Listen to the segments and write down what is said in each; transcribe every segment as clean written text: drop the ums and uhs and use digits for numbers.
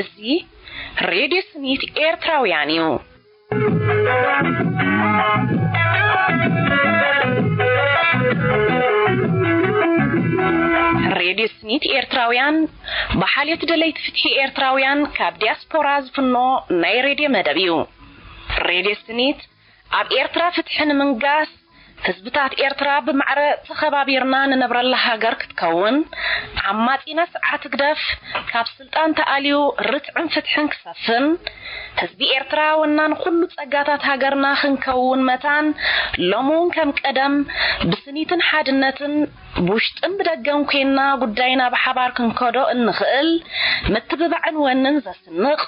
እዚህ ሬዲዮ ስኒት ኤርትራውያን እዩ ሬዲዮ ስኒት ኤርትራውያን በሐልየት ደለይት ፍትሒ ኤርትራውያን ካብ ዲያስፖራ ዝፍኖ ናይ ሬዲዮ መደብ እዩ ሬዲዮ ስኒት ኣብ ኤርትራ ፍትሕን ምንጋስ ህዝብታት ኤርትራ ብማዕረ ተኸባቢርና ንነብረላ ሃገር ክትከውን ዓማጺና ሰዓት ግደፍ ካብ ስልጣን ተኣልዩ ርትዕን ፍትሕን ክሰፍን ህዝቢ ኤርትራ ወናን ኩሉ ጸጋታት ሃገርና ክንከውን መታን ሎሙን ከም ቀደም ብስኒትን ሓድነትን ብውሽጥን ብደገን ኮይና ጉዳይና ብሓባር ክንከዶ እንኽእል ምትብባዕን ወንን ዘስንቕ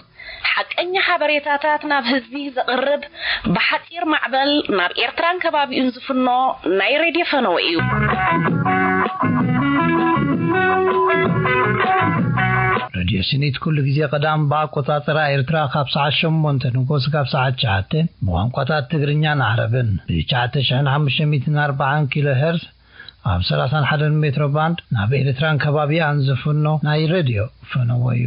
حقኛ ሓበሬታታት ናብ ህዝቢ ዘቅርብ በሐጢር ማዕበል ናብ ኤርትራን ከባቢኡን ዝፍኖ ናይ ሬድዮ ፈነው እዩ ሬድዮ ስኒት ኩሉ ግዜ ቀዳም ባቆጣጠራ ኤርትራ ካብ ሰዓት 8 ንጎስ ካብ ሰዓት 9 ብቋንቋታት ትግርኛን ዓረብን ብ9540 ኪሎ ሄርዝ ኣብ 31 ሜትሮ ባንድ ናብ ኤርትራን ከባቢኡን ዝፍኖ ናይ ሬድዮ ፈነው እዩ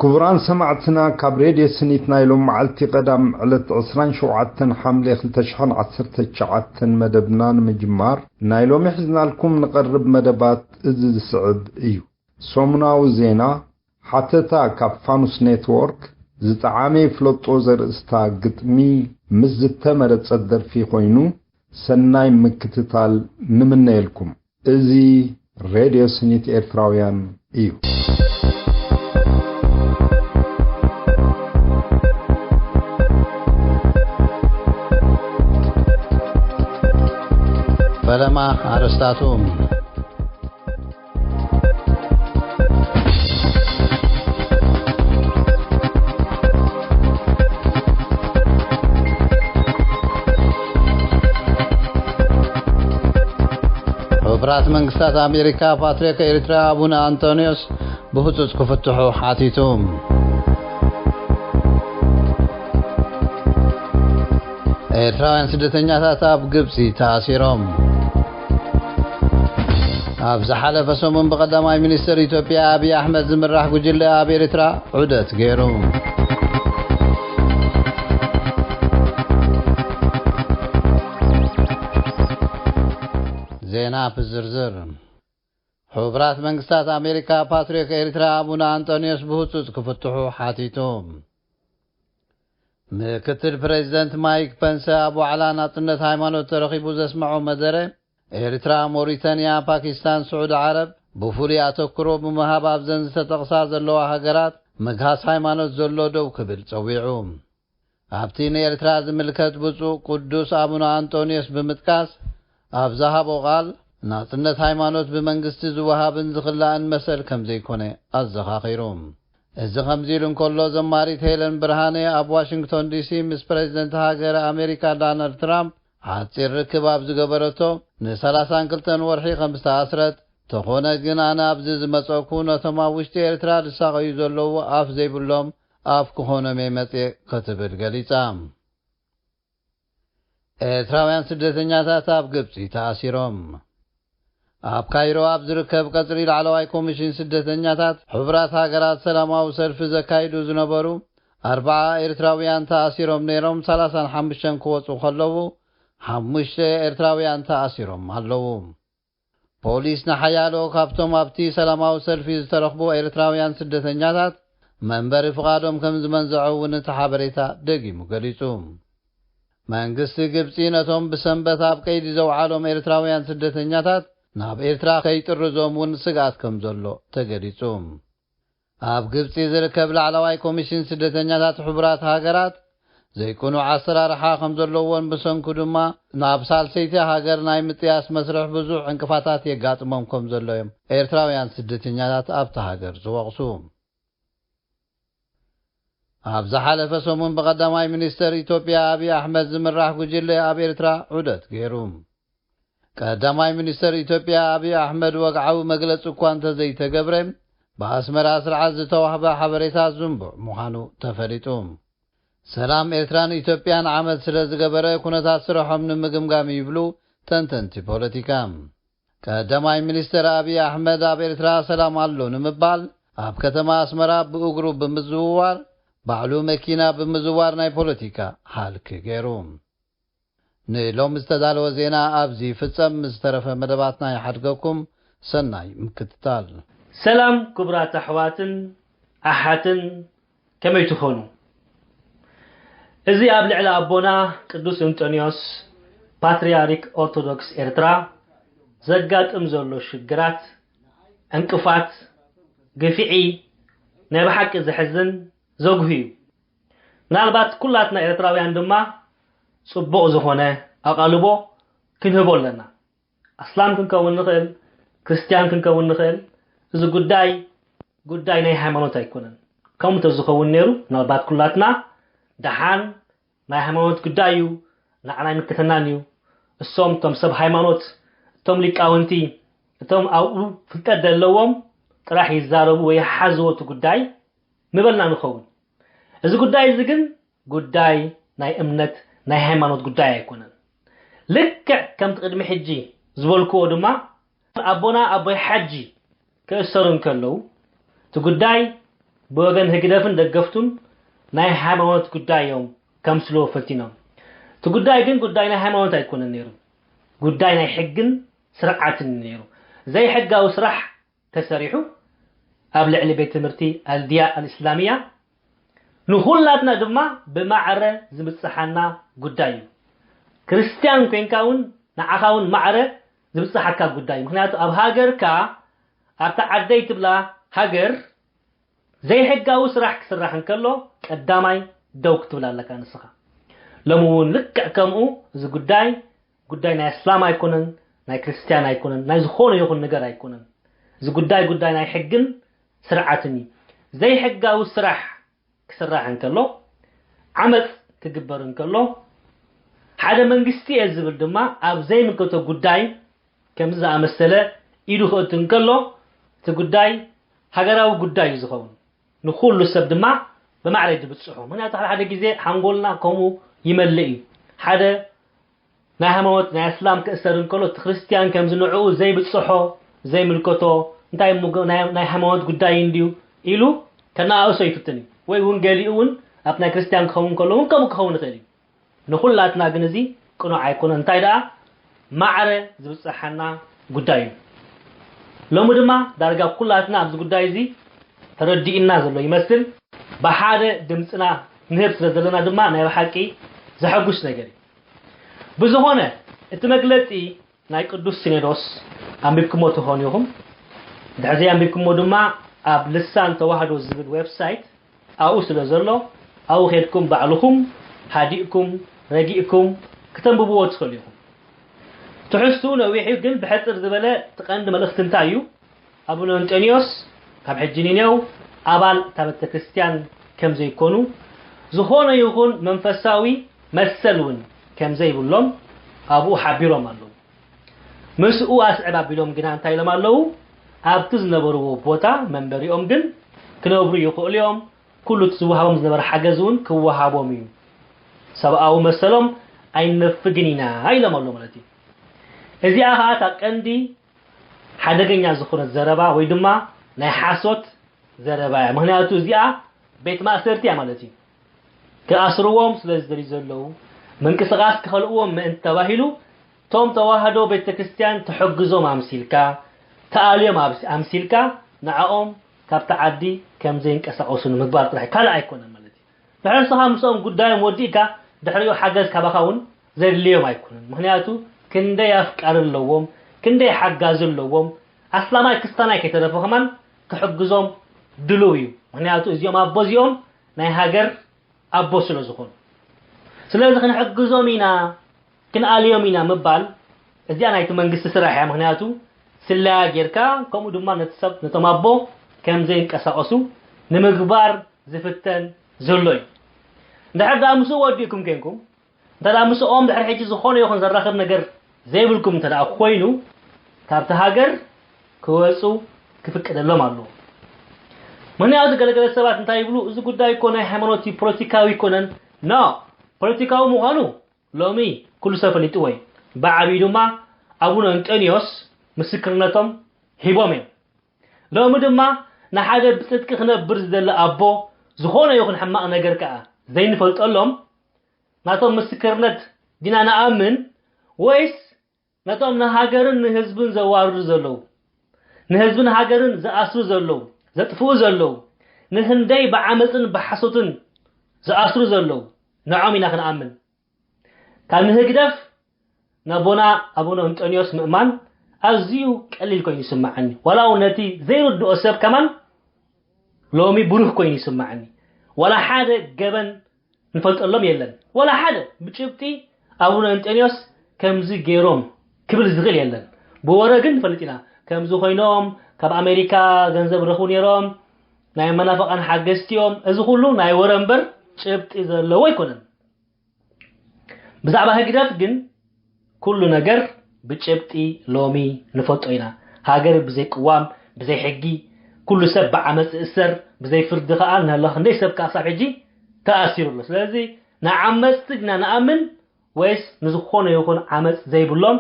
كبران سمعتنا كاب راديو سنيت نايلوم معلتي قدام على 27 حملة 2019 مدبنا مجمار نايلوم يحزنا لكم نقرب مدبات إزز صعب إيو سومنا وزينا حتى كاب فانوس نيتورك زتعامي فلوتو زر استا قطمي مزتا مرد صدر في خوينو سناي مكتتال نمنا لكم إزي راديو سنيت إرتراويان إيو فلما أرستاتهم حبرات منقستات أمريكا باتريك إريترا أبونا أنطونيوس بهتوز كفتحوا حاتيتهم إريتراوين سدتنياتات أب قبسي تأثيرهم أبز حلف سومن بقدماء منستر إثيوبيا أبي أحمد زمراح قجل أبي إريترا عدت غيرهم زينا بزرزر حبرات منقستات أمريكا باتريك إريترا أبونا أنطونيوس بهتوز كفتحوا حاتيتهم مكتل بريزيدنت مايك بنس أبو علان أطنت هايمانو ترخيبو زسمعو مدره إريترا موريتانيا باكستان سعود عرب بفولي أتوكرو بمهاب أبزن ستقصار زلوها هقرات مقهاس هايمانو زلو دو كبل صويعوم أبتين إريترا زملكت بزو قدوس أبونا أنطونيوس بمتكاس أبزها بوغال ناطنت هايمانوت بمنقست زوهابن زخلان مسل كم زيكوني أزخا خيروم إذا خمزيلن كله زماريت هيلن برهاني أب واشنطن دي سي مس بريزيدنت هاجر أمريكا دونالد ترامب حاصر ركب أبز قبرتو نسلاسان كلتن ورحي 15 تخونا جن أنا أبز مصعكون ثم وشتي إرترا لساق يزلو أف زي بلوم أف كهونا ميمتي كتب الجليتام إرتراوين سدتنياتات أب قبسي تأثيرهم أب كايرو أب زركب قطري العلواي كوميشن سدتنياتات حبرات هاجرات سلامة وسلف زكايدو زنبرو 4 إرتراويان تأثيرهم نيرهم 35 كوت وخلوه 5 إرتراويان تأثيرهم هلوهم بوليس نحيالو كابتوم أبتي سلامة وسلف يزترخبو إرتراويان سدتنياتات منبر فقادهم كم زمن زعو ونتحابريتا دقي مقريتهم منقست قبسينتهم بسنبت أب كيد زوعالهم إرتراويان سدتنياتات ناب إرترا كيترزوم ونسقات كم زلو تقريتهم أب قبسي زركب العلواي كوميشن سدتنياتات حبرات هاجرات زيكونوا 10 رحا خمزلوون بسنكو دما ناب سالسيتي هاجر ناي متياس مسرح بزوح انكفاتات يقاطمهم كم زلوهم إرتراويان سدتنياتات أب تهاجر زوغسوم أبز حلف سومن بقدماء منستر إثيوبيا أبي أحمد زمراح قجل أبي إرترا عدت غيروم ቀዳማይ ሚኒስትር ኢትዮጵያ አብይ አሕመድ ወግዓዊ መግለጽ እኳ እንተዘይተገብረ በአስመራ ስርዓት ዝተዋህበ ሓበሬታ ዝንቡዕ ምዃኑ ተፈሊጡ ሰላም ኤርትራን ኢትዮጵያን ዓመት ስለ ዝገበረ ኩነታት ስርሖም ንምግምጋም ይብሉ ተንተንቲ ፖለቲካ ቀዳማይ ሚኒስትር አብይ አሕመድ ኣብ ኤርትራ ሰላም ኣሎ ንምባል ኣብ ከተማ አስመራ ብእግሩ ብምዝውዋር ባዕሉ መኪና ብምዝዋር ናይ ፖለቲካ ሓልኪ ገይሩ ንሎም ዝተዳለወ ዜና ኣብዚ ፍጸም ዝተረፈ መደባትና ይሓድገኩም ሰናይ ምክትታል ሰላም ክቡራት ኣሕዋትን ኣሓትን ከመይ ትኾኑ እዚ ኣብ ልዕሊ ኣቦና ቅዱስ አንጦኒዮስ ፓትርያርክ ኦርቶዶክስ ኤርትራ ዘጋጥም ዘሎ ሽግራት እንቅፋት ግፊዒ ናይ ብሓቂ ዝሕዝን ዘጉሂ ምናልባት ኩላትና ኤርትራውያን ድማ ጽቡቕ ዝኾነ ኣቓልቦ ክንህቦ ኣለና ኣስላም ክንከውን ንኽእል ክርስቲያን ክንከውን ንኽእል እዚ ጉዳይ ናይ ሃይማኖት ኣይኮነን ከምኡ ተዝኸውን ነይሩ ምናልባት ኩላትና ደሓን ናይ ሃይማኖት ጉዳይ እዩ ንዓና ይምክተናን እዩ እሶም ቶም ሰብ ሃይማኖት እቶም ሊቃውንቲ እቶም ኣብኡ ፍልጠት ዘለዎም ጥራሕ ይዛረቡ ወይ ሓዝዎ እቲ ጉዳይ ምበልና ንኸውን እዚ ጉዳይ እዚ ግን ጉዳይ ናይ እምነት ናይ ሃይማኖት ጉዳይ ኣይኮነን ልክዕ ከም ቅድሚ ሕጂ ዝበልክዎ ድማ ኣቦና ኣቦይ ሓጂ ከእሰሩን ከለው እቲ ጉዳይ ብወገን ህግደፍን ደገፍቱን ናይ ሃይማኖት ጉዳይ እዮም ከምስሎ ፈቲኖም እቲ ጉዳይ ግን ጉዳይ ናይ ሃይማኖት ኣይኮነን ነይሩ ጉዳይ ናይ ሕግን ስርዓትን ነይሩ ዘይ ሕጋዊ ስራሕ ተሰሪሑ ኣብ ልዕሊ ቤት ትምህርቲ ኣልድያ አልእስላሚያ ንኹላትና ድማ ብማዕረ ዝምጽሓና ጉዳይ እዩ ክርስቲያን ኮይንካውን ንዓኻውን ማዕረ ዝምጽሓካ ጉዳይ ምክንያቱ ኣብ ሃገርካ ኣብታ ዓደይ ትብላ ሃገር ዘይ ሕጋዊ ስራሕ ክስራሕ እንከሎ ቀዳማይ ደው ክትብል ኣለካ ንስኻ ለምውን ልክዕ ከምኡ እዚ ጉዳይ ናይ እስላም ኣይኮነን ናይ ክርስቲያን ኣይኮነን ናይ ዝኾነ ይኹን ነገር ኣይኮነን እዚ ጉዳይ ናይ ሕግን ስርዓትን እዩ ዘይ ሕጋዊ ስራሕ ክስራሕ እንከሎ ዓመፅ ክግበር እንከሎ ሓደ መንግስቲ ዝብል ድማ ኣብ ዘይምልከቶ ጉዳይ ከም ዝኣመሰለ ኢዱ ክእቱ እንከሎ እቲ ጉዳይ ሃገራዊ ጉዳይ ዝኸውን ንኹሉ ሰብ ድማ ብማዕረ ይድብፅሖ ምክንያቱ ሓደ ግዜ ሓንጎልና ከምኡ ይመልእ እዩ ሓደ ናይ ሃይማኖት ናይ እስላም ክእሰር እንከሎ እቲ ክርስቲያን ከም ዝንዕኡ ዘይብፅሖ ዘይምልከቶ እንታይ ናይ ሃይማኖት ጉዳይ እንዲዩ ኢሉ ከናኣውሶ ይፍትን ወይ እውን ገሊኡ እውን ኣብ ናይ ክርስቲያን ክኸውን ከሎ እውን ከምኡ ክኸውን ይኽእል እዩ ንኹላትና ግን እዚ ቅኑዕ ኣይኮነን እንታይ ደኣ ማዕረ ዝብፅሓና ጉዳይ እዩ ሎሚ ድማ ዳርጋ ኩላትና ኣብዚ ጉዳይ እዚ ተረዲእና ዘሎ ይመስል ብሓደ ድምፅና ንህብ ስለ ዘለና ድማ ናይ ብሓቂ ዘሐጉስ ነገር እዩ ብዝኾነ እቲ መግለፂ ናይ ቅዱስ ሲኖዶስ ኣንቢብክሞ ትኾኑ ኢኹም ድሕዚ ኣንቢብክሞ ድማ ኣብ ልሳን ተዋህዶ ዝብል ዌብሳይት ኣብኡ ስለ ዘሎ ኣብኡ ኸድኩም ባዕልኹም ሃዲእኩም ረጊእኩም ከተንብብዎ ትኽእሉ ኢኹም ትሕዝትኡ ነዊሕ ግን ብሕፅር ዝበለ ትቐንዲ መልእኽቲ እንታይ እዩ ኣቡነ አንጦኒዮስ ካብ ሕጂ ኒነው ኣባል እታ ቤተ ክርስቲያን ከም ዘይኮኑ ዝኾነ ይኹን መንፈሳዊ መሰል እውን ከም ዘይብሎም ኣብኡ ሓቢሮም ኣለዉ ምስኡ ኣስዕብ ኣቢሎም ግና እንታይ ኢሎም ኣለዉ ኣብቲ ዝነበርዎ ቦታ መንበሪኦም ግን ክነብሩ ይኽእሉ እዮም ኩሉ ዝወሃቦም ዝነበረ ሓገዝ እውን ክወሃቦም እዩ ሰብኣዊ መሰሎም ኣይነፍግን ኢና ኢሎም ኣሎ ማለት እዩ እዚኣ ከዓ እታ ቀንዲ ሓደገኛ ዝኾነት ዘረባ ወይ ድማ ናይ ሓሶት ዘረባ እያ ምክንያቱ እዚኣ ቤት ማእሰርቲ እያ ማለት እዩ ክኣስርዎም ስለ ዝደልዩ ዘለዉ ምንቅስቓስ ክኸልእዎም ምእንቲ ተባሂሉ ቶም ተዋህዶ ቤተ ክርስቲያን ተሐግዞም ኣምሲልካ ተኣልዮም ኣምሲልካ ንዓኦም ካብቲ ዓዲ ከም ዘይንቀሳቐሱ ንምግባር ጥራሕ ካልእ ኣይኮነን ማለት እዩ ድሕሪ ንስኻ ምስኦም ጉዳዮም ወዲእካ ድሕሪኡ ሓገዝ ካባኻ እውን ዘድልዮም ኣይኮነን ምክንያቱ ክንደይ ኣፍቃሪ ኣለዎም ክንደይ ሓጋዝ ኣለዎም ኣስላማይ ክርስቲያናይ ከይተረፈ ከማን ክሕግዞም ድልው እዩ ምክንያቱ እዚኦም ኣቦ እዚኦም ናይ ሃገር ኣቦ ስለ ዝኾኑ ስለዚ ክንሕግዞም ኢና ክንኣልዮም ኢና ምባል እዚኣ ናይቲ መንግስቲ ስራሕ እያ ምክንያቱ ስላያ ጌርካ ከምኡ ድማ ነቲ ሰብ ነቶም ኣቦ ከም ዘይንቀሳቐሱ ንምግባር ዝፍተን ዘሎ እዩ እንድሕር ዳ ምስኡ ወዲእኩም ኮንኩም እንተ ዳ ምስኦም ድሕሪ ሕጂ ዝኾነ ይኹን ዘራኽብ ነገር ዘይብልኩም ተዳ ኮይኑ ካብቲ ሃገር ክወፁ ክፍቀደሎም ኣሎ ምን ያው ገለገለ ሰባት እንታይ ይብሉ እዚ ጉዳይ ኮነ ሃይማኖቲ ፖለቲካዊ ኮነን ኖ ፖለቲካው ምዃኑ ሎሚ ኩሉ ሰብ ፈሊጡ ወይ በዓቢ ድማ አቡነ አንጦኒዮስ ምስክርነቶም ሂቦም ሎሚ ድማ ንሓደ ብጽድቅ ክነብር ዝደለ አቦ ዝኾነ ይኹን ሕማቕ ነገር ከኣ ዘይንፈልጠሎም ናቶም ምስክርነት ዲና ነኣምን ወይስ ናቶም ንሃገርን ንህዝብን ዘዋርዱ ዘለው ንህዝብን ሃገርን ዝኣስሩ ዘለው ዘጥፍኡ ዘለው ንህንደይ በዓመፅን በሐሶትን ዝኣስሩ ዘለው ንዖም ኢና ክንኣምን ካብ ንህግደፍ ናቦና አቡነ አንጦኒዮስ ምእማን ኣዝዩ ቀሊል ኮይኑ ይስማዓኒ ወላው ነቲ ዘይርድኦ ሰብ ከማን ሎሚ ብሩህ ኮይኑ ይስማዓኒ ወላ ሓደ ገበን ንፈልጠሎም የለን ወላ ሓደ ብጭብጢ አቡነ አንጦኒዮስ ከምዚ ገይሮም ክብል ዝኽእል የለን ብወረግን ፈልጢና ከምዚ ኮይኖም ካብ አሜሪካ ገንዘብ ረኹ ነይሮም ናይ መናፍቃን ሓገዝቲዮም እዚ ሁሉ ናይ ወረምበር ጭብጢ ዘለዎ ይኮነን ብዛዕባ ህግደት ግን ኩሉ ነገር ብጭብጢ ሎሚ ንፈልጦ ኢና ሃገር ብዘይ ቅዋም ብዘይ ሕጊ ኩሉ ሰብ ብዓመፅ እሰር ብዘይ ፍርዲ ከዓ ንህላኽ እንደይ ሰብ ካሳብ ሕጂ ተኣሲሩሉ ስለዚ ንዓመፅቲ ግና ንኣምን ወይስ ንዝኾነ ይኹን ዓመፅ ዘይብሎም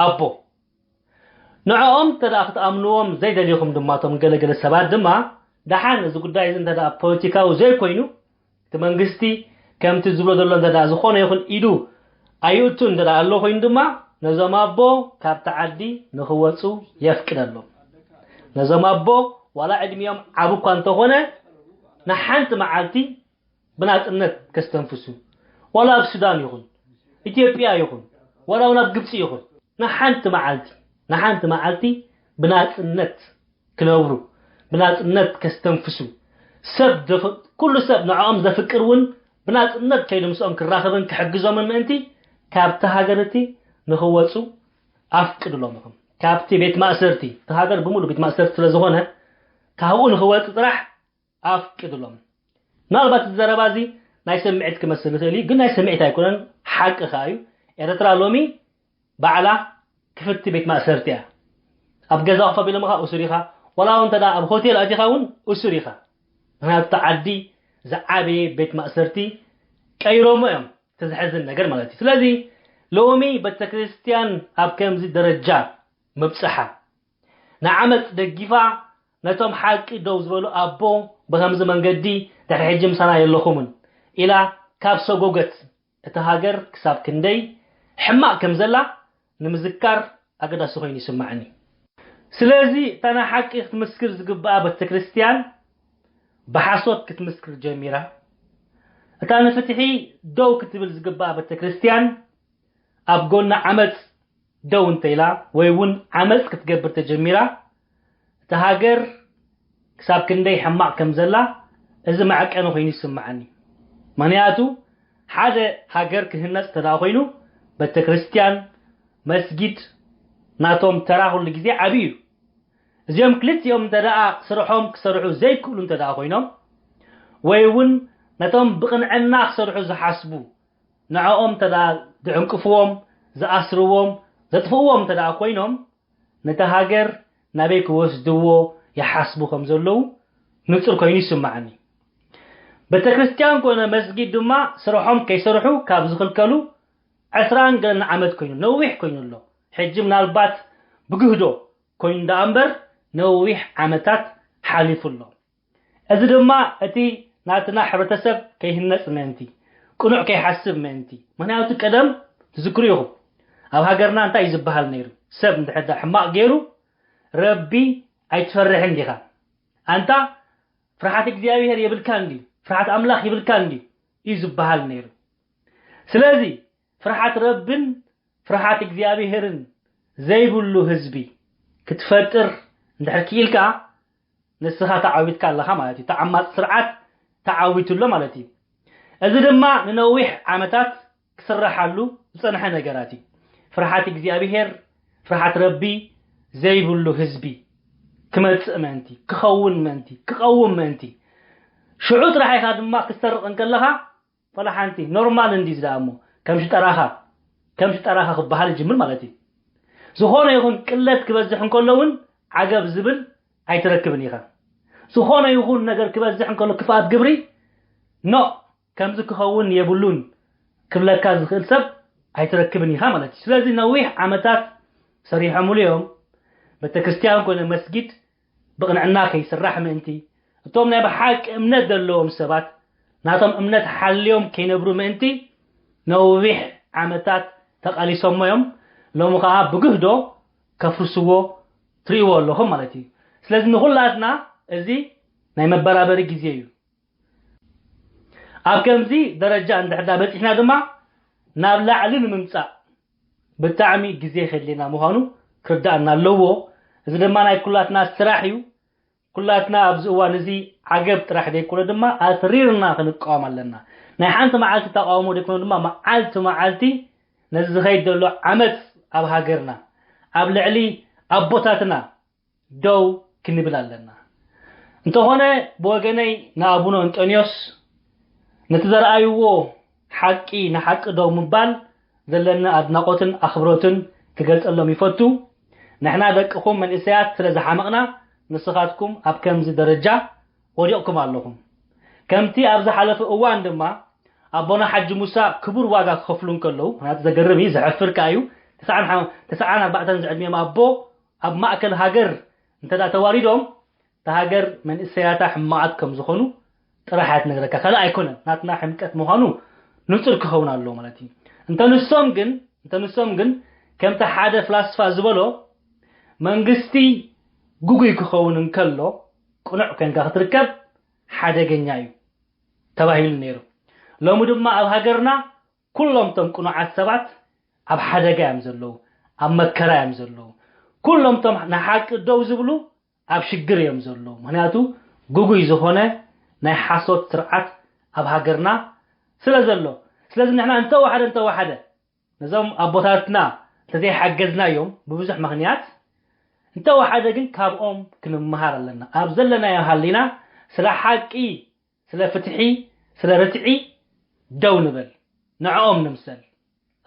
ኣቦ ንዕኦም ተዳ ክትኣምንዎም ዘይደልይኹም ድማ ቶም ገለገለ ሰባት ድማ ደሓን እዚ ጉዳይ እዚ እንተዳ ፖለቲካዊ ዘይኮይኑ እቲ መንግስቲ ከምቲ ዝብሎ ዘሎ እንተዳ ዝኾነ ይኹን ኢዱ ኣይእቱ እንተዳ ኣሎ ኮይኑ ድማ ነዞም ኣቦ ካብ ተዓዲ ንኽወፁ የፍቅደሎም ነዞም ኣቦ ዋላ ዕድሚኦም ዓብ እኳ እንተኾነ ንሓንቲ መዓልቲ ብናፅነት ከስተንፍሱ ዋላ ኣብ ሱዳን ይኹን ኢትዮጵያ ይኹን ዋላ ናብ ግብፂ ይኹን ንሓንቲ መዓልቲ ብናፅነት ክነብሩ ብናፅነት ከስተንፍሱ ሰብ ኩሉ ሰብ ንዕኦም ዘፍቅር እውን ብናፅነት ከይዱ ምስኦም ክራኸብን ክሕግዞምን ምእንቲ ካብቲ ሃገርቲ ንኽወፁ ኣፍቅድሎም ኢኹም ካብቲ ቤት ማእሰርቲ እቲ ሃገር ብምሉ ቤት ማእሰርቲ ስለዝኾነ ካብኡ ንኽወፁ ጥራሕ ኣፍቅድሎም ምናልባት ዝዘረባ እዚ ናይ ሰምዒት ክመስል ይኽእል እዩ ግን ናይ ሰምዒት ኣይኮነን ሓቂ ከዓ እዩ ኤርትራ ሎሚ ባዕላ ክፍቲ ቤት ማእሰርቲ እያ ኣብ ገዛ ከቢሎም ኢኻ እስር ኢኻ ወላ እውን ተዳ ኣብ ሆቴል ኣቲኻ እውን እስር ኢኻ ምክንያቱ ዓዲ ዝዓበየ ቤት ማእሰርቲ ቀይሮሞ እዮም ተዝሕዝን ነገር ማለት እዩ ስለዚ ሎሚ ቤተክርስትያን ኣብ ከምዚ ደረጃ መብፅሓ ንዓመፅ ደጊፋ ነቶም ሓቂ ደው ዝበሉ ኣቦ ብከምዚ መንገዲ ድሕሪ ሕጂ ምሳና የለኹምን ኢላ ካብ ሰጎገት እቲ ሃገር ክሳብ ክንደይ ሕማቕ ከም ዘላ ንምዝካር ኣገዳሲ ኮይኑ ይስማዓኒ ስለዚ ተና ሓቂ ክትመስክር ዝግባኣ ቤተክርስትያን ብሓሶት ክትመስክር ጀሚራ እታ ንፍትሒ ደው ክትብል ዝግባኣ ቤተክርስትያን ኣብ ጎና ዓመፅ ደው እንተኢላ ወይ እውን ዓመፅ ክትገብር ተጀሚራ እቲ ሃገር ክሳብ ክንደይ ሕማቕ ከም ዘላ እዚ መዐቀኒ ኮይኑ ይስማዓኒ ምክንያቱ ሓደ ሃገር ክህነፅ ተዳ ኮይኑ ቤተክርስትያን መስጊድ ናቶም ተራ ኩሉ ግዜ ዓብዩ እዚኦም ክልቲኦም ተዳ ስርሖም ክሰርሑ ዘይክእሉ ተዳ ኮይኖም ወይ እውን ነቶም ብቕንዕና ክሰርሑ ዝሓስቡ ንዕኦም ተዳ ዝዕንቅፍዎም ዝኣስርዎም ዘጥፍእዎም ተዳ ኮይኖም ነቲ ሃገር ናበይ ክወስድዎ ይሓስቡ ከም ዘለው ንጹር ኮይኑ ይስማዓኒ ቤተክርስትያን ኮነ መስጊድ ድማ ስርሖም ከይሰርሑ ካብ ዝኽልከሉ 20 ገና ዓመት ኮይኑ ነዊሕ ኮይኑ ኣሎ ሕጂ ምናልባት ብግህዶ ኮይኑ ዳእምበር ነዊሕ ዓመታት ሓሊፉሎ እዚ ድማ እቲ ናትና ሕብረተሰብ ከይህነፅ ምእንቲ ቅኑዕ ከይሓስብ ምእንቲ ምክንያቱ ቀደም ትዝክሩ ኢኹም ኣብ ሃገርና እንታይ ይዝበሃል ነይሩ ሰብ እንድሕር ሕማቕ ገይሩ ረቢ ኣይትፈርሕን ዲኻ ኣንታ ፍርሓት እግዚኣብሔር የብልካ እንዲ ፍርሓት ኣምላኽ ይብልካ እንዲ እዩ ዝብሃል ነይሩ ስለዚ ፍርሓት ረብን ፍርሓት እግዚኣብሔርን ዘይብሉ ህዝቢ ክትፈጥር እንድሕር ክኢልካ ንስኻ ተዓዊትካ ኣለኻ ማለት እዩ ተዓማፅ ስርዓት ተዓዊትሎ ማለት እዩ እዚ ድማ ንነዊሕ ዓመታት ክስራሓሉ ዝፀንሐ ነገራት እዩ ፍርሓት እግዚኣብሔር ፍርሓት ረቢ ዘይብሉ ህዝቢ ክመፅእ ምእንቲ ክኸውን ምእንቲ ክቐውም ምእንቲ ሽዑ ጥራሕ ኢኻ ድማ ክሰርቕ እንከለኻ ፈላሓንቲ ኖርማል እንዲ ዝዳእሞ ከም ሽጠራኻ كم شتراها خبحال جمل مالتي زخونه يكون قلت كبزح كلون عجب زبل اي تركبني خا زخونه يكون ነገር كبزح كله كفات جبري نو كم زكخون يبلون كبلك ዝኽእል ሰብ አይተረክብን ይሃ ማለት ስለዚህ ነዊሕ ዓመታት ሰሪሖም اليوم ቤተክርስቲያን ኮነ መስጊድ ብቕንዕና ከይስራሕ ምእንቲ እቶም ናይ በሓቅ እምነት ዘለዎም ሰባት ናቶም እምነት ሓልዮም ከይነብሩ ምእንቲ ነዊሕ ዓመታት ተቃሊሶም እዮም ሎሙ ከዓ ብግህዶ ከፍርስዎ ትሪዎ ኣለኹም ማለት እዩ ስለዚህ ንኹላትና እዚ ናይ መበራበሪ ግዜ እዩ ኣብ ከምዚ ደረጃ እንድሕዳ በፂሕና ድማ ናብ ላዕሊ ንምምጻእ ብጣዕሚ ግዜ ኸድሊና ምዃኑ ክርዳእና ኣለዎ እዚ ድማ ናይ ኩላትና ስራሕ እዩ ኩላትና ኣብዚ እዋን እዚ ዓገብ ጥራሕ ደይኮነ ድማ ኣትሪርና ክንቃወም ኣለና ናይ ሓንቲ መዓልቲ ተቃውሞ ደይኮነ ድማ መዓልቲ ነዚ ዝኸይድ ዘሎ ዓመት ኣብ ሃገርና ኣብ ልዕሊ ኣቦታትና ደው ክንብል ኣለና እንተኾነ ብወገነይ ንኣቡነ አንጦኒዮስ ነቲ ዘረኣይዎ ሓቂ ንሓቂ ደው ምባል ዘለና ኣድናቆትን ኣኽብሮትን ክገልጸሎም ይፈቱ ንሕና ደቅኹም መንእሰያት ስለ ዝሓመቕና ንስኻትኩም ኣብ ከምዚ ደረጃ ወዲቕኩም ኣለኹም ከምቲ ኣብ ዝሓለፈ እዋን ድማ ኣቦና ሓጂ ሙሳ ክቡር ዋጋ ክኸፍሉ ከለዉ ምክንያቱ ዘገርም እዩ ዘሕፍርካ እዩ 94 ዝዕድሜም ኣቦ ኣብ ማእከል ሃገር እንተዳ ተዋሪዶም ተሃገር መንእሰያታ ሕማዓት ከም ዝኾኑ ጥራሓት ነገረካ ካልእ ኣይኮነን ናትና ሕምቀት ምዃኑ ንጹር ክኸውን ኣለዎ ማለት እዩ እንተንሶም ግን ከምቲ ሓደ ፍላስፋ ዝበሎ መንግስቲ ጉጉይ ክኸውን እንከሎ ቁኑዕ ኮንካ ክትርከብ ሓደገኛ እዩ ተባሂሉ ነይሩ ሎሙ ድማ ኣብ ሃገርና ኩሎም ቶም ቁኑዓት ሰባት ኣብ ሓደጋ እዮም ዘለዉ ኣብ መከራ እዮም ዘለዉ ኩሎም ቶም ንሓቂ ደው ዝብሉ ኣብ ሽግር እዮም ዘለዉ ምክንያቱ ጉጉይ ዝኾነ ናይ ሓሶት ስርዓት ኣብ ሃገርና ስለዘሎ ስለዚ ንሕና እንተወሓደ ነዞም ኣቦታትና ተዘይሓገዝናዮም ብብዙሕ ምክንያት እንተወሓደ ግን ካብኦም ክንመሃር ኣለና ኣብ ዘለናዮ ሃሊና ስለ ሓቂ ስለ ፍትሒ ስለ ርትዒ ደው ንበል ንዕኦም ንምሰል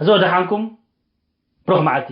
እዞ ደሓንኩም ብሩኽ መዓልቲ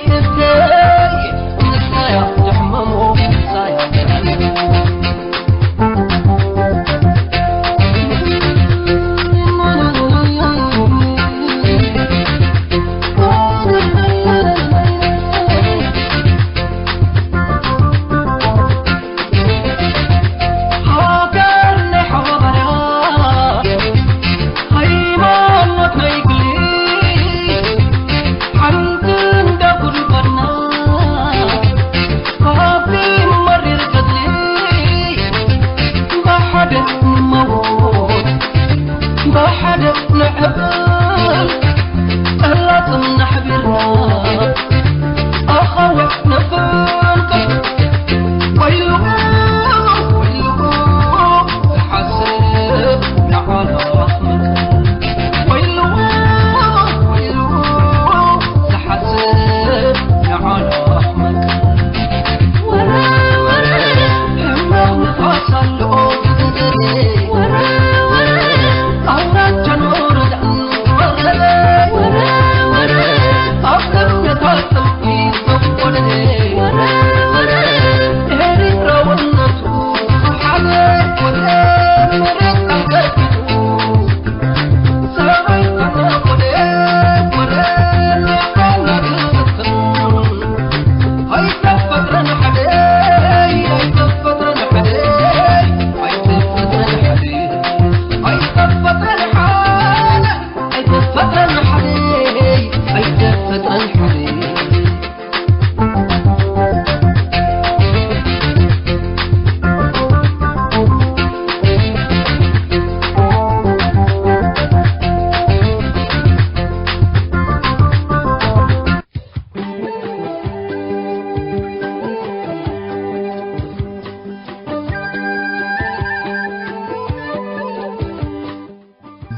It's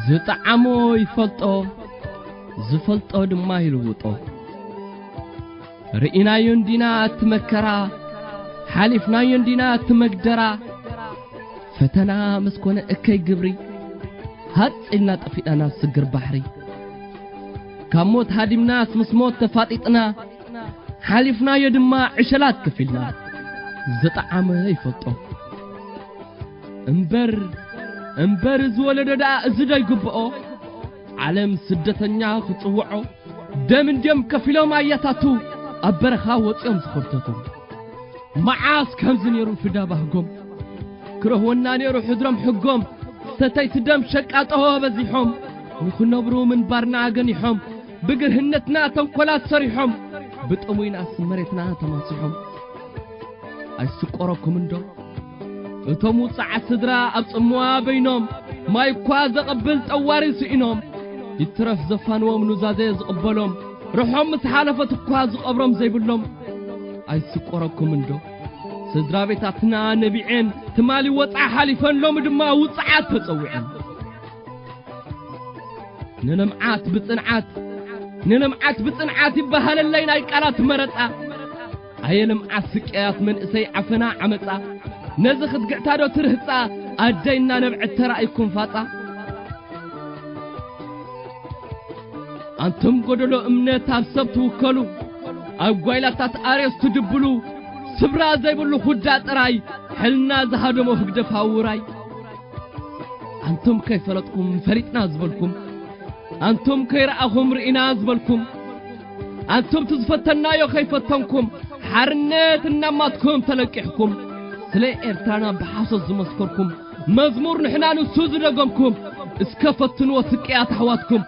زطعمو يفلطو زفلطو دما يلوطو رئينا يندينا تمكرا حالفنا يندينا تمقدرا فتنا مسكون اكي قبري هات إلنا طفئنا سقر بحري كاموت هادم ناس مسموت تفاطئنا حالفنا يدما عشلات كفلنا زطعمو يفلطو امبر زولد دا ازدا يقبقو عالم سدتنيا خطوعو دم كفلو ما يتاتو أبرخا وطيوم سخورتتو معاس كمزن يرو في دابهقوم كرهونا نيرو حدرم حقوم ستايت دم شكاتو بزيحوم نخو نبرو من بارنا غنيحوم بقر هنتنا تنقلات صريحوم بتقوين اسمريتنا تماسيحوم اي سقوركم اندو اتومو صعا صدرا ابصموا بينهم ما يكوا زقبل طواري سئنهم يترف زفانوم نزازي زقبلهم روحهم متحالفة كواز قبرهم زي بلهم اي سقوركم اندو صدرا بيتاتنا نبيعين تمالي وطع حالفن لهم دما وصعات تصوعين ننمعات بصنعات يبهل اللين اي قالات مرطا اي لمعات سقيات من اسي عفنا عمصا نزخت قعتادو ترهصا ادينا نبعت ترايكم فاطا انتم قدلو امنت حسب توكلوا اغويلاتات اريس تدبلو سبرا زيبلو خدا طراي حلنا زهادمو هغدف هاوراي انتم كيف لطكم فريتنا زبلكم انتم كيرأهم رئينا زبلكم انتم تزفتنا يو كيفتنكم حرنت انماتكم تلقحكم سلي ارتانا بحاسس زمسكركم مزمور نحنا نسوز لقمكم اسكفتن وسقيات حواتكم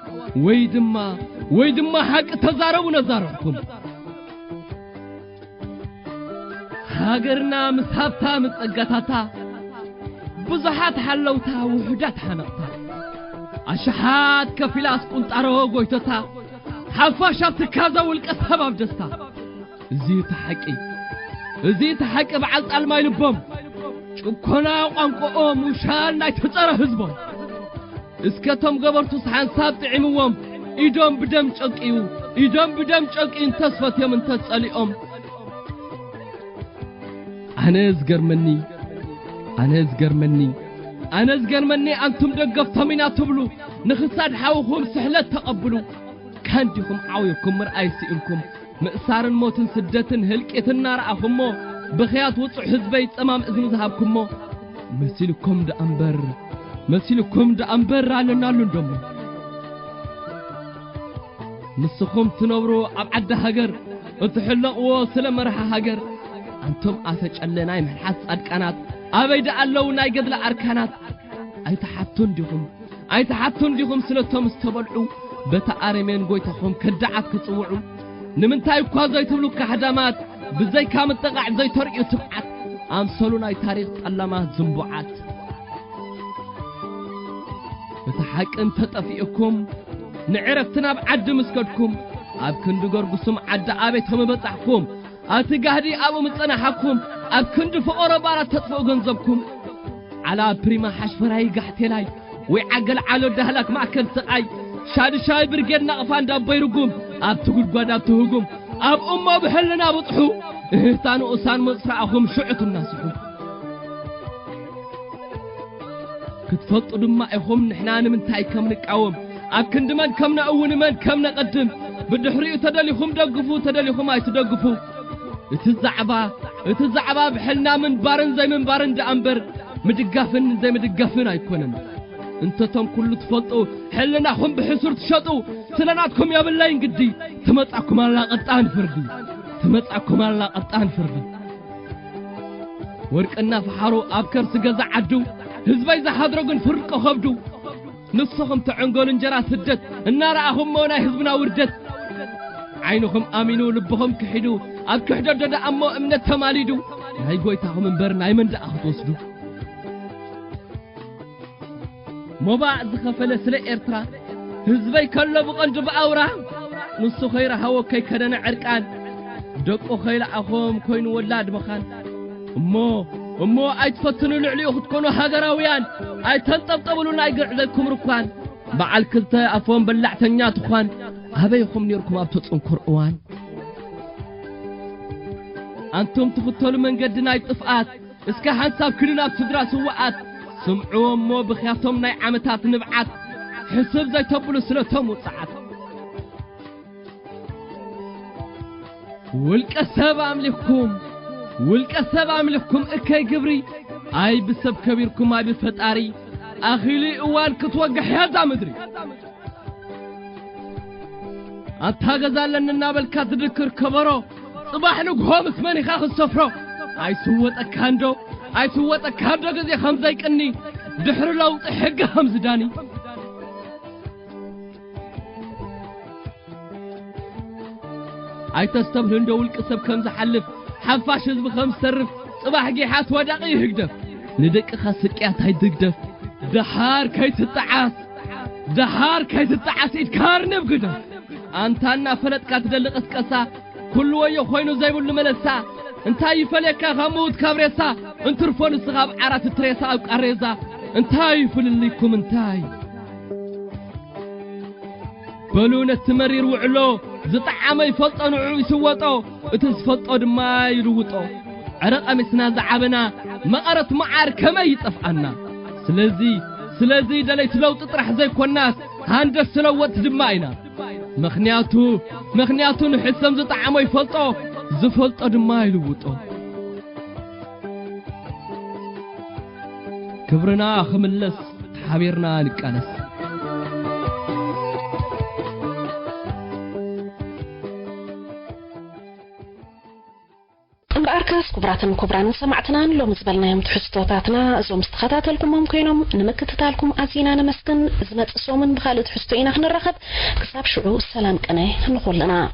ويدما حق تزارو نزاركم هاجرنا مسحبتا مصقتاتا بزحات حلوتا وحدات حنقتا اشحات كفلاس قنطارو غويتتا حفاشات تكازا والقسباب دستا زي تحقي بعلط الماي لبهم ጭኮና ቋንቋኦም ውሻል ናይ ተጸረ ህዝቦም እስከቶም ገበርቱ ሰሓን ሳብ ጥዕምዎም ኢዶም ብደም ጨቂን ተስፈትዮም እንተጸሊኦም أنا زجرمني أنتم دقفتم إنا تبلو نخساد حاوهم سحلة تقبلوا كان ديكم عاويكم مرأيسي إنكم مأسار الموت سدة هلك النار أخمو بخيات وصع حزبيت أمام إذن ذهبكم مو مسيلكم دا أنبر على نالون دمو نسخم تنورو أبعد هاجر وتحلقوا سلام رح هاجر أنتم أفج ألنا من حس أركانات أبيد ألو نايقد لأركانات أي تحتون ديهم سلطهم استبلعوا بتأرمين قويتهم كدعات كتصوعوا نمنتاي كوازي تبلو كحدامات بزي كامل تقع زي ترقي تبعات أنصلوا ناي تاريخ ألمات زنبوعات بتحقن تطفئكم نعرفتنا بعد مسكدكم أب كند غرغسم عد أبيتهم بطحكم أتقهدي أبو مصنحكم أب كند فقر بارا تطفئ غنزبكم على بريما حشفراي قحتلاي ويعقل على دهلك ما كنت سقاي شاد شاي برجر نقفان دبيركم أب تقول قد أب تهجم أب أمه بحلنا بطحو تانو أسان مصرعهم شعت الناس كتفطوا دمائهم نحنا من تاي كم نقاوم أب كند من كم نأول من كم نقدم بالدحري تدليهم دقفوا تدليهم أي تدقفوا اتزعبا بحلنا من بارن زي من بارن دأمبر مدقافن زي مدقافن أيكونن انتتم كل تفطوا حلنا هم بحسر تشطوا سلناتكم يا بالله قدي تمتعكم على قطعان فردي ورقنا فحارو أبكر سقزع عدو هزباي زحادرقن فرقه خبدو نصهم تعنقول انجرا سدت النار أهم مونا هزبنا وردت عينهم آمنوا لبهم كحدو أب كحدو دا أمو امنة تماليدو هاي قويتاهم انبرنا يمن دا أخذ وصدو مباع زخفل سلي إرترا هزباي كلبو قنجب أورا نصو خير هوا كي كدنا عرقان دقو خير أخوهم كوين ولاد بخان أمو أي تفتنوا لعليو خدكونوا هاقراويان أي تنطبطبلوا نايقر عليكم ركوان بعال كلتا أفوان بلعتنيات خوان هبايكم نيركم أبتطعون قرآن أنتم تفتلوا من قد ناي طفقات اسكا حنساب كلنا بتدراسوا وقات سمعوا أمو بخياتهم ناي عمتات نبعات حسب زي تبلوا سلوتهم وصعات والكسب أملككم إكاي قبري أي بسب كبيركم أي بفتاري أخيلي أوان كتوقح يازا مدري أنتا غزال لننا بالكات ذكر كبرو صباح نقهم اسماني خاخ السفرو أي سوات أكاندو قزي خمزيك أني دحر لو حق همز داني أي تستبهلن دول كسب كمز حلف حفاش هزب خمس سرف صباح جيحات وداقي يهقدف ندق خاسقيات هاي دقدف دحار كي تتعاس إدكار نبقدف أنتانا فلت كاتدلق اسكسا كل ويو خوينو زيبو الملسا انتاي فليكا غمود كابريسا انترفون الصغاب عرات تريسا او قريزا انتاي فلليكم انتاي بلون التمرير وعلو زطعام يفلطو نوعو يسوطو اتسفلطو دما يلوطو عرق امسنا زعبنا مقرت معار كما يطفعنا سلازي دليت لو تطرح زي كوناس هاندس سلوت دماينا مخنياتو نحسم زطعام يفلطو زفلطو دما يلوطو كبرنا خملس تحبيرنا نقانس أركز كبران سمعتنا لو مزبلنا يوم تحسطوتاتنا زوم استخداتلكم ممكنهم نمكتتالكم عزينا نمستن زمت صومن بخالد حسطوينا خنرخب كساب شعو السلام كنه نقول لنا